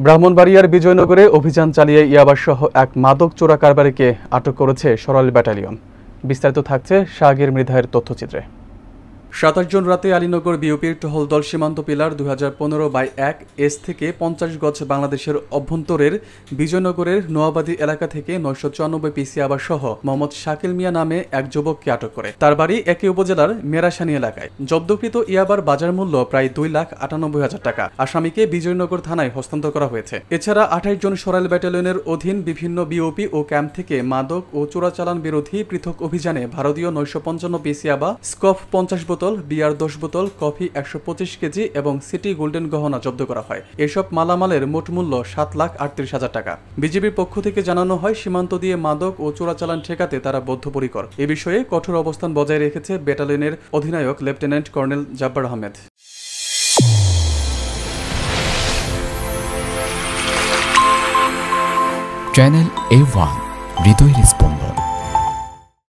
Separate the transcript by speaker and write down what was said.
Speaker 1: ব্রাহ্মণবাড়িয়ার বিজয়নগরে অভিযান চালিয়ে ইয়াবাসহ এক মাদক চোরা কারবারিকে আটক করেছে সরাইল ব্যাটালিয়ন। বিস্তারিত থাকছে শাহগীর মৃধায়ের তথ্যচিত্রে। 27 জুন রাতে আলীনগর বিওপির টহল দল সীমান্ত পিলার 2015/1 এস থেকে 50 গজ বাংলাদেশের অভ্যন্তরের বিজয়নগরের নোয়াবাদী এলাকা থেকে 994 পিসি ইয়াবাসহ মোহাম্মদ শাকিল মিয়া নামে এক যুবককে আটক করে। তার বাড়ি একই উপজেলার মেরাশানি এলাকায়। জব্দকৃত ইয়াবার বাজার মূল্য প্রায় 2,98,000 টাকা। আসামিকে বিজয়নগর থানায় হস্তান্তর করা হয়েছে। এছাড়া 28 জন সরাইল ব্যাটালিয়নের অধীন বিভিন্ন বিওপি ও ক্যাম্প থেকে মাদক ও চোরাচালান বিরোধী পৃথক অভিযানে ভারতীয় 955 পিসি ইয়াবা, স্কপ 50 বোতল, বিয়ার 10 বোতল, কফি 125 কেজি এবং সিটি গোল্ডেন গহনা জব্দ করা হয়। এসব মালামালের মোট মূল্য 7,38,000 টাকা। বিজিবির পক্ষ থেকে জানানো হয়, সীমান্ত দিয়ে মাদক ও চোরাচালান ঠেকাতে তারা বদ্ধপরিকর। এ বিষয়ে কঠোর অবস্থান বজায় রেখেছে ব্যাটালিয়নের অধিনায়ক lieutenant colonel Jabbar Ahmed.
Speaker 2: Channel A1 হৃদয় রেসপন্স।